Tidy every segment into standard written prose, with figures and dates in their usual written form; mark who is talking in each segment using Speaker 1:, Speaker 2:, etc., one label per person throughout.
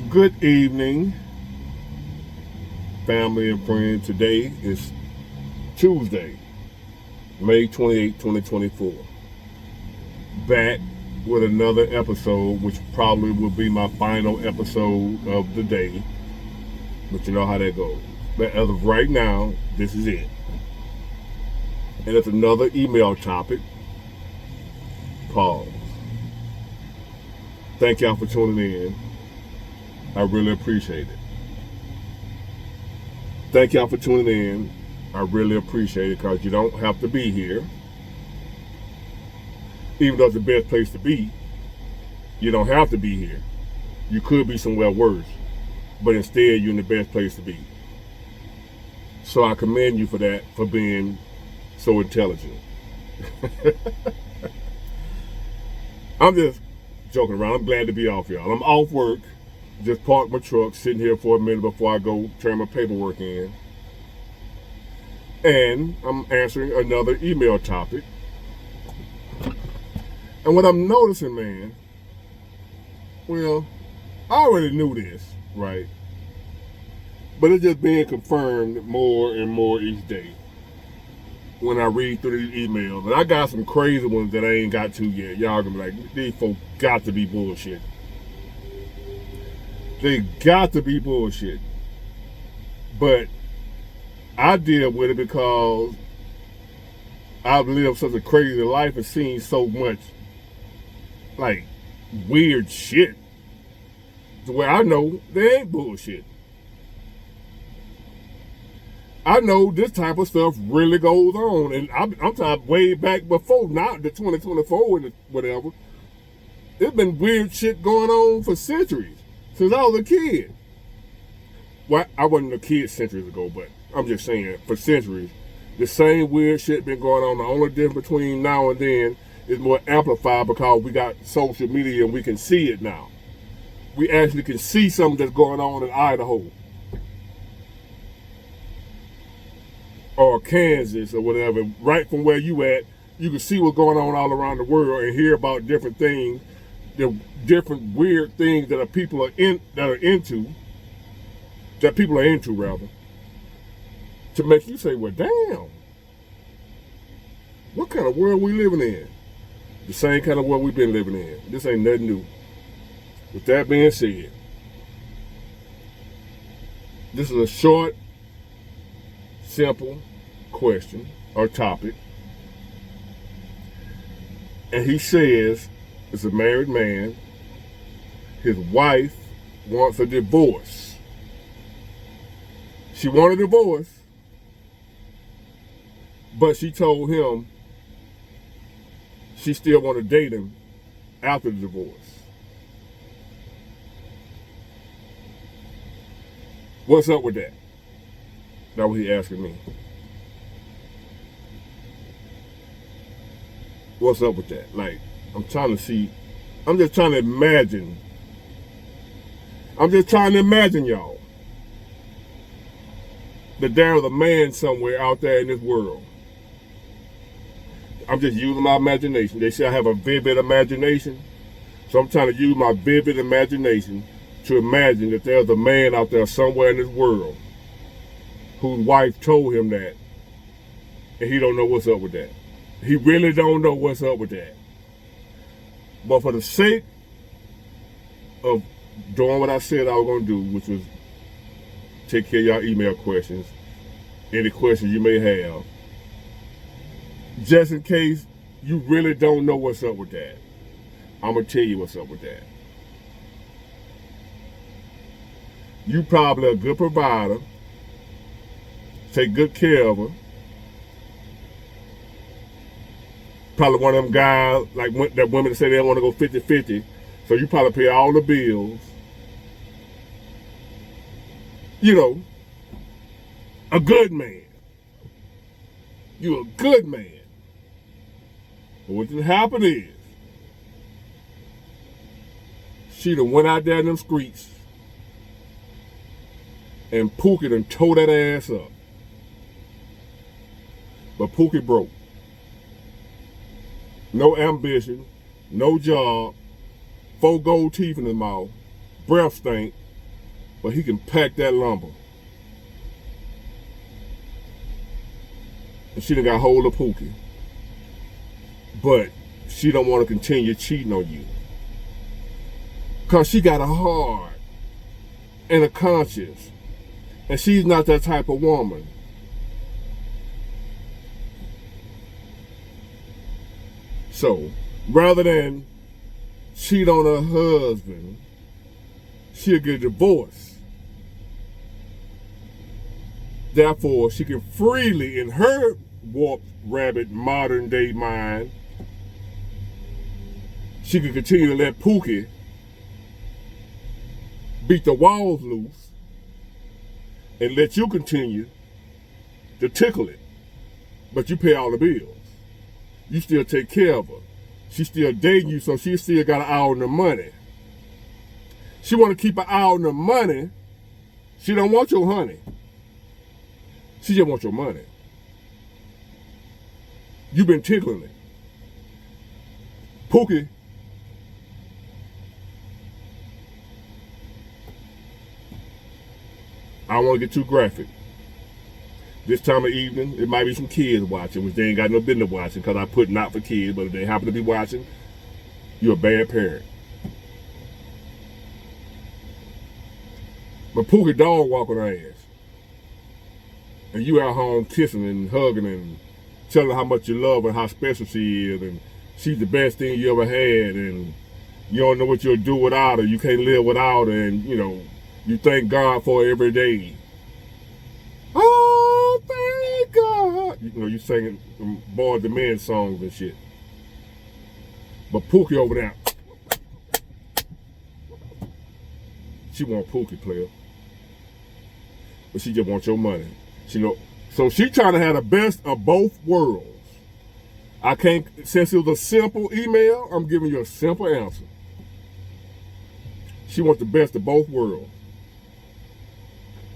Speaker 1: Good evening, family and friends. Today is Tuesday, May 28, 2024. Back with another episode, which probably will be my final episode of the day. But you know how that goes. But as of right now, this is it. And it's another email topic. Pause. Thank y'all for tuning in. I really appreciate it. Thank y'all for tuning in. I really appreciate it because you don't have to be here. Even though it's the best place to be, you don't have to be here. You could be somewhere worse, but instead you're in the best place to be. So I commend you for that, for being so intelligent. I'm just joking around. I'm glad to be off, y'all. I'm off work. Just parked my truck, sitting here for a minute before I go turn my paperwork in. And I'm answering another email topic. And what I'm noticing, man, well, I already knew this, right? But it's just being confirmed more and more each day when I read through these emails. And I got some crazy ones that I ain't got to yet. Y'all gonna be like, these folks got to be bullshit. They got to be bullshit. But I deal with it because I've lived such a crazy life and seen so much like weird shit to where I know they ain't bullshit. I know this type of stuff really goes on, and I'm talking way back before, not the 2024 and whatever. There's been weird shit going on for centuries, since I was a kid. Well, I wasn't a kid centuries ago, but I'm just saying, for centuries, the same weird shit been going on. The only difference between now and then is more amplified because we got social media and we can see it now. We actually can see something that's going on in Idaho or Kansas or whatever. Right from where you at, you can see what's going on all around the world and hear about different things, the different weird things that people are into, to make you say, well, damn, what kind of world we living in? The same kind of world we've been living in. This ain't nothing new. With that being said, this is a short, simple question or topic. And he says, it's a married man, his wife wants a divorce. She wanted a divorce, but she told him she still want to date him after the divorce. What's up with that? That's what he asking me. What's up with that? Like, I'm just trying to imagine, y'all, that there's a man somewhere out there in this world. I'm just using my imagination. They say I have a vivid imagination. So I'm trying to use my vivid imagination to imagine that there's a man out there somewhere in this world whose wife told him that, and he don't know what's up with that. He really don't know what's up with that. But for the sake of doing what I said I was going to do, which was take care of y'all email questions, any questions you may have, just in case you really don't know what's up with that, I'm going to tell you what's up with that. You probably a good provider, take good care of her. Probably one of them guys, like that women say they want to go 50-50, so you probably pay all the bills. You know, a good man. You a good man. But what did happen is, she done went out there in them streets and Pookie done tore that ass up. But Pookie broke. No ambition, no job, 4 gold teeth in his mouth, breath stink, but he can pack that lumber. And she done got hold of Pookie. But she don't want to continue cheating on you. Because she got a heart and a conscience. And she's not that type of woman. So, rather than cheat on her husband, she'll get a divorce. Therefore, she can freely, in her warped, rabbit, modern day mind, she can continue to let Pookie beat the walls loose and let you continue to tickle it. But you pay all the bills. You still take care of her. She still dating you, so she still got an eye on the money. She want to keep an eye on the money. She don't want your honey. She just wants your money. You've been tickling it. Pookie, I don't want to get too graphic. This time of evening, it might be some kids watching, which they ain't got no business watching because I put not for kids, but if they happen to be watching, you're a bad parent. But Pookie dog walk on her ass. And you at home kissing and hugging and telling her how much you love her and how special she is and she's the best thing you ever had and you don't know what you'll do without her. You can't live without her and, you know, you thank God for her every day. Oh, thank God. You know, you singing Boys to Men songs and shit. But Pookie over there, she want Pookie, player. But she just wants your money. She know, so she trying to have the best of both worlds. I can't, since it was a simple email, I'm giving you a simple answer. She wants the best of both worlds.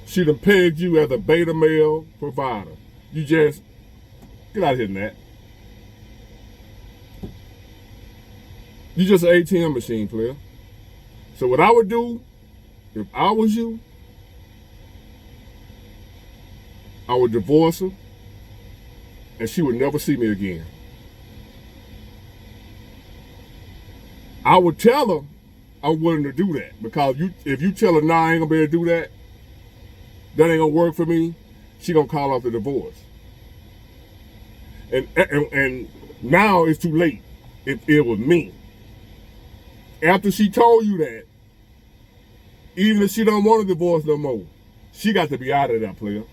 Speaker 1: She done pegged you as a beta male provider. You just, get out of here, Nat. You just an ATM machine, player. So what I would do, if I was you, I would divorce her, and she would never see me again. I would tell her I'm willing to do that, because if you tell her, nah, I ain't gonna be able to do that, that ain't gonna work for me, she gonna call off the divorce. And now it's too late. It was me. After she told you that, even if she don't want a divorce no more, she got to be out of that, player.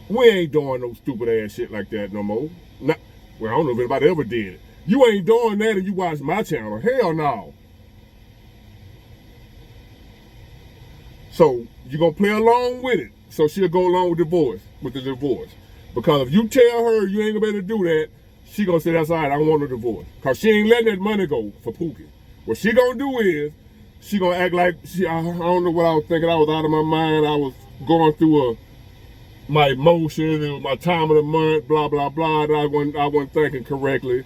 Speaker 1: We ain't doing no stupid ass shit like that no more. Not, well, I don't know if anybody ever did it. You ain't doing that and you watch my channel. Hell no. So you gonna play along with it. So she'll go along with the divorce. Because if you tell her you ain't gonna be able to do that, she gonna say that's all right, I want a divorce. Cause she ain't letting that money go for Pookie. What she gonna do is, she gonna act like I don't know what I was thinking. I was out of my mind. I was going through my emotions. It was my time of the month. Blah blah blah. And I wasn't thinking correctly.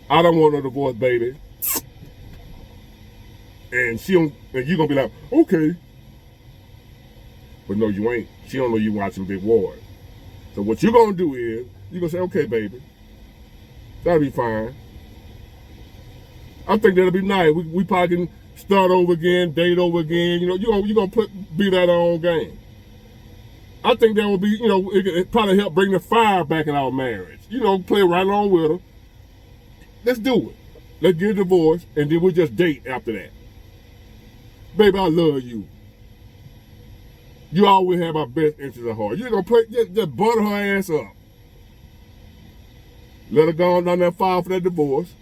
Speaker 1: I don't want a divorce, baby. And you gonna be like, okay. But no, you ain't. She don't know you watching Big Ward. So what you gonna do is, you gonna say, okay, baby, that'll be fine. I think that'll be nice. We probably can start over again, date over again. You know, you gonna be that own game. I think that will be, you know, it probably help bring the fire back in our marriage. You know, play right along with her. Let's do it. Let's get a divorce, and then we'll just date after that. Baby, I love you. You always have my best interest at heart. You're gonna play, just butter her ass up. Let her go on down that file for that divorce.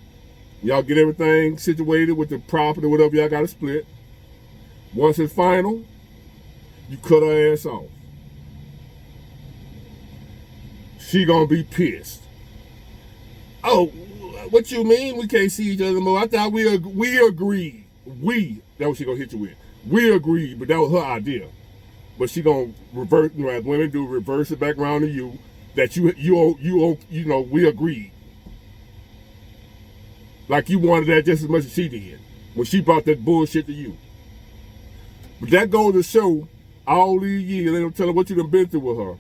Speaker 1: Y'all get everything situated with the property, whatever y'all got to split. Once it's final, you cut her ass off. She gonna be pissed. Oh, what you mean we can't see each other anymore? I thought we agreed. That was she gonna hit you with. We agreed, but that was her idea. But she gonna revert, you know, as women do, reverse it back around to you. That you know, we agreed. Like you wanted that just as much as she did when she brought that bullshit to you. But that goes to show all these years, they don't tell her what you done been through with her,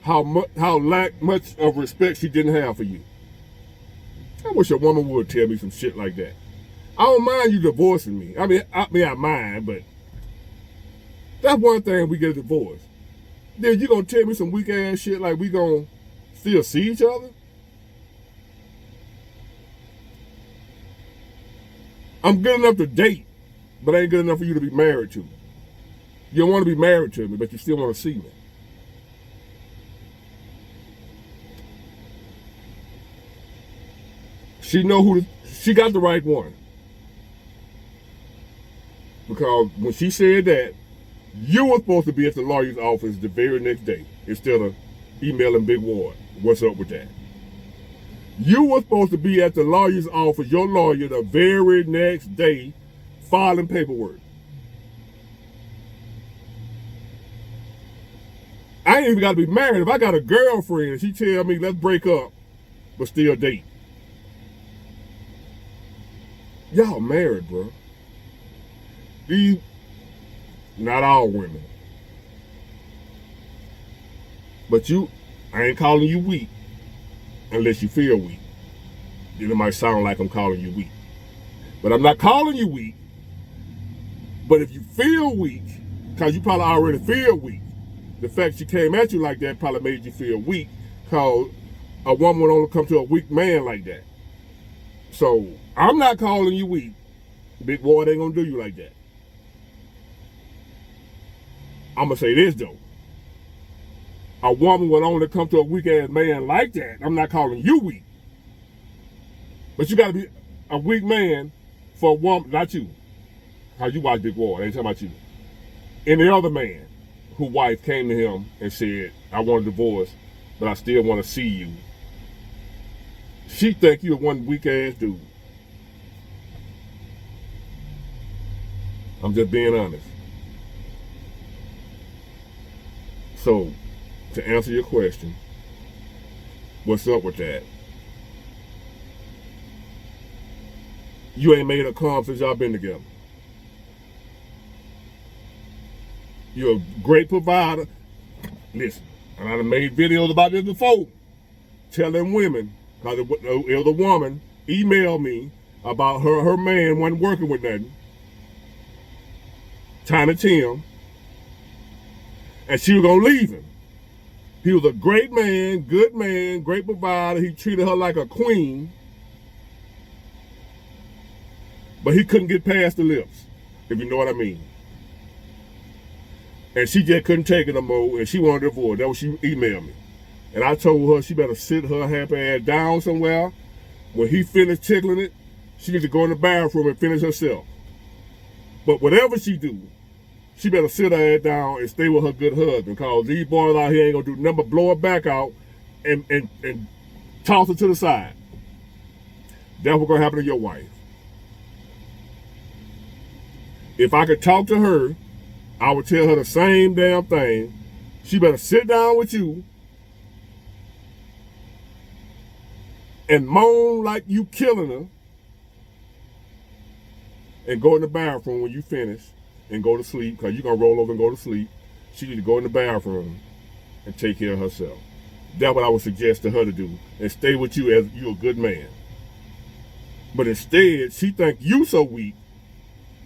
Speaker 1: how much of respect she didn't have for you. I wish a woman would tell me some shit like that. I don't mind you divorcing me. I mind, but that's one thing we get a divorce. Then you gonna tell me some weak ass shit like we gonna still see each other? I'm good enough to date, but I ain't good enough for you to be married to me. You don't want to be married to me, but you still want to see me. She got the right one. Because when she said that, you were supposed to be at the lawyer's office the very next day instead of emailing Big Ward. What's up with that? You were supposed to be at the lawyer's office, your lawyer, the very next day filing paperwork. I ain't even got to be married. If I got a girlfriend and she tell me let's break up, but still date. Y'all married, bro. Not all women. But I ain't calling you weak unless you feel weak. Then it might sound like I'm calling you weak. But I'm not calling you weak. But if you feel weak, because you probably already feel weak, the fact she came at you like that probably made you feel weak, because a woman would only come to a weak man like that. So I'm not calling you weak. Big Ward ain't gonna do you like that. I'm gonna say this though. A woman would only come to a weak ass man like that. I'm not calling you weak. But you gotta be a weak man for a woman, not you. How you watch Big Ward, I ain't talking about you. Any other man whose wife came to him and said, I want a divorce, but I still want to see you. She think you're one weak ass dude. I'm just being honest. So, to answer your question, what's up with that? You ain't made a come since y'all been together. You're a great provider. Listen, and I've made videos about this before, telling women, because it was a woman emailed me about her man wasn't working with nothing, Tiny Tim, and she was gonna leave him. He was a great man, great provider. He treated her like a queen, but he couldn't get past the lips, if you know what I mean. And she just couldn't take it no more, and she wanted a divorce. That's what she emailed me. And I told her she better sit her happy ass down somewhere. When he finished tickling it, she needs to go in the bathroom and finish herself. But whatever she do, she better sit her ass down and stay with her good husband, because these boys out here ain't gonna do nothing but blow her back out and toss her to the side. That's what's gonna happen to your wife. If I could talk to her, I would tell her the same damn thing. She better sit down with you and moan like you killing her and go in the bathroom when you finish and go to sleep, because you're going to roll over and go to sleep. She need to go in the bathroom and take care of herself. That's what I would suggest to her to do, and stay with you as you're a good man. But instead, she think you so weak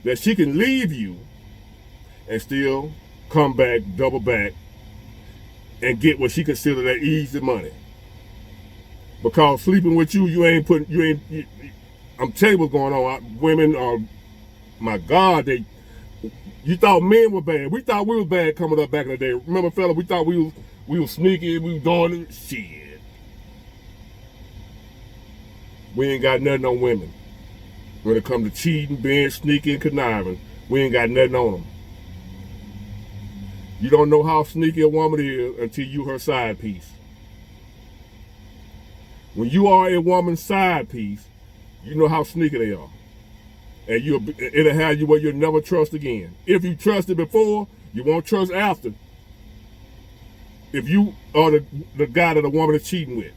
Speaker 1: that she can leave you and still come back, double back, and get what she consider that easy money. Because sleeping with you, I'm telling you what's going on. Women are, my God, you thought men were bad. We thought we was bad coming up back in the day. Remember, fella, we thought we was sneaky, we was doing shit. We ain't got nothing on women. When it comes to cheating, being sneaky, and conniving, we ain't got nothing on them. You don't know how sneaky a woman is until you her side piece. When you are a woman's side piece, you know how sneaky they are. And it'll have you where you'll never trust again. If you trusted before, you won't trust after. If you are the guy that the woman is cheating with.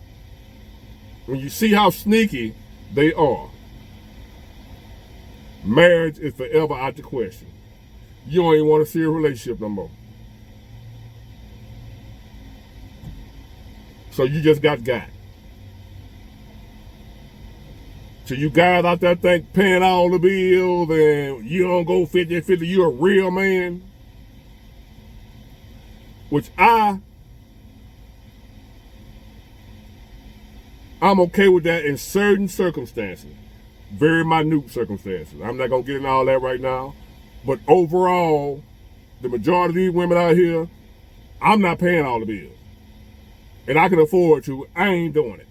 Speaker 1: When you see how sneaky they are, marriage is forever out the question. you don't even want to see a relationship no more. So you just got. So you guys out there think paying all the bills and you don't go 50-50, you're a real man. Which I'm okay with that in certain circumstances. Very minute circumstances. I'm not going to get into all that right now. But overall, the majority of these women out here, I'm not paying all the bills. And I can afford to. I ain't doing it.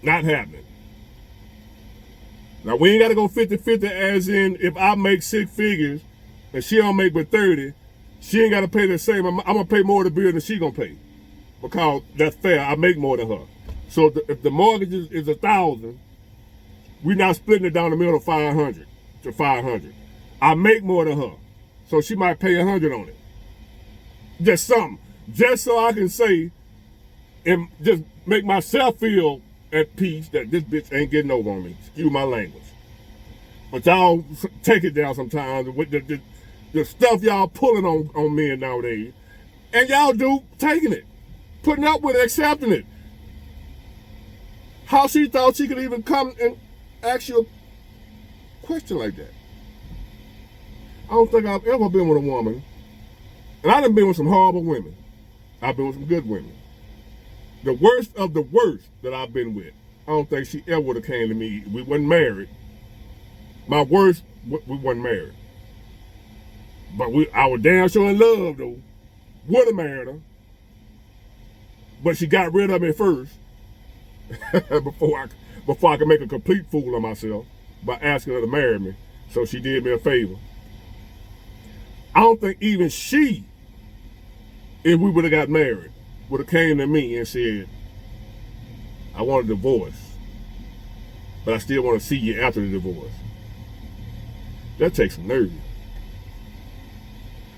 Speaker 1: Not happening. Now, we ain't got to go 50-50 as in if I make 6 figures and she don't make but 30, she ain't got to pay the same. I'm going to pay more of the bill than she going to pay. Because that's fair. I make more than her. So if the mortgage is $1,000, we're not splitting it down the middle of 500 to 500. I make more than her. So she might pay 100 on it. Just something. Just so I can say and just make myself feel at peace that this bitch ain't getting over on me. Excuse my language. But y'all take it down sometimes with the stuff y'all pulling on men nowadays. And y'all do taking it. Putting up with it, accepting it. How she thought she could even come and ask you a question like that. I don't think I've ever been with a woman, and I done been with some horrible women. I've been with some good women. The worst of the worst that I've been with, I don't think she ever would have came to me. We wasn't married. My worst, we wasn't married. But I was damn sure in love though. Would have married her. But she got rid of me first. before I could make a complete fool of myself by asking her to marry me. So she did me a favor. I don't think even she, if we would have got married, would have came to me and said, I want a divorce, but I still want to see you after the divorce. That takes some nerve.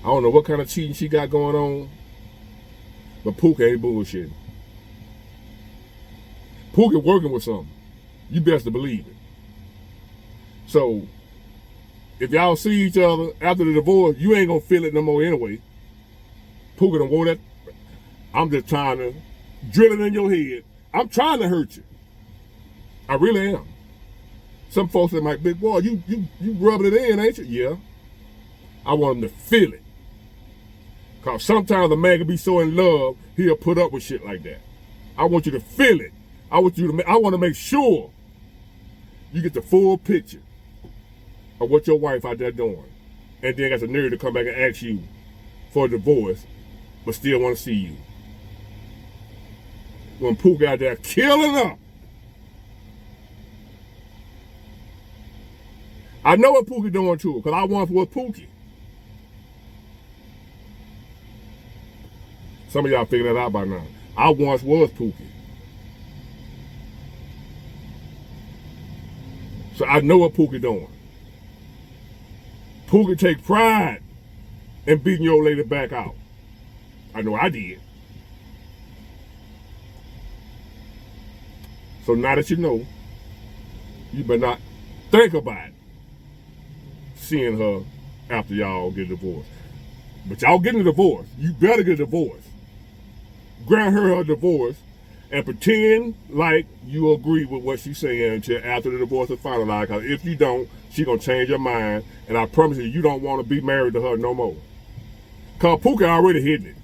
Speaker 1: I don't know what kind of cheating she got going on, but Pookie ain't bullshitting. Pookie working with something. You best to believe it. So, if y'all see each other after the divorce, you ain't gonna feel it no more anyway. Pookie done wore that. I'm just trying to drill it in your head. I'm trying to hurt you. I really am. Some folks that might be, boy, you rubbing it in, ain't you? Yeah. I want them to feel it. Because sometimes a man can be so in love, he'll put up with shit like that. I want you to feel it. I want to make sure you get the full picture of what your wife out there doing. And then got the nerve to come back and ask you for a divorce, but still want to see you. When Pookie out there killing her. I know what Pookie doing too, because I once was Pookie. Some of y'all figured that out by now. I once was Pookie. So I know what Pookie doing. Pookie take pride in beating your lady back out. I know I did. So now that you know, you better not think about seeing her after y'all get a divorce. But y'all getting a divorce. You better get a divorce. Grant her a divorce and pretend like you agree with what she's saying until after the divorce is finalized. Because if you don't, she's going to change her mind. And I promise you, you don't want to be married to her no more. Because Pookie already hitting it.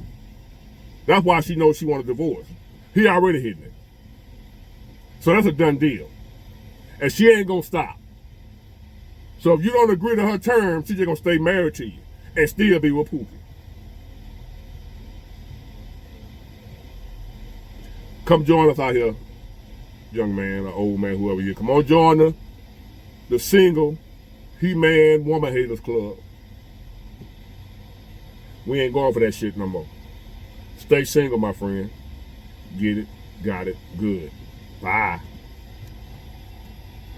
Speaker 1: That's why she knows she wants a divorce. He already hitting it. So that's a done deal. And she ain't going to stop. So if you don't agree to her terms, she's just going to stay married to you and still be with Pookie. Come join us out here, young man or old man, whoever you are. Come on, join the single He-Man Woman Haters Club. We ain't going for that shit no more. Stay single, my friend. Get it, got it, good. Bye.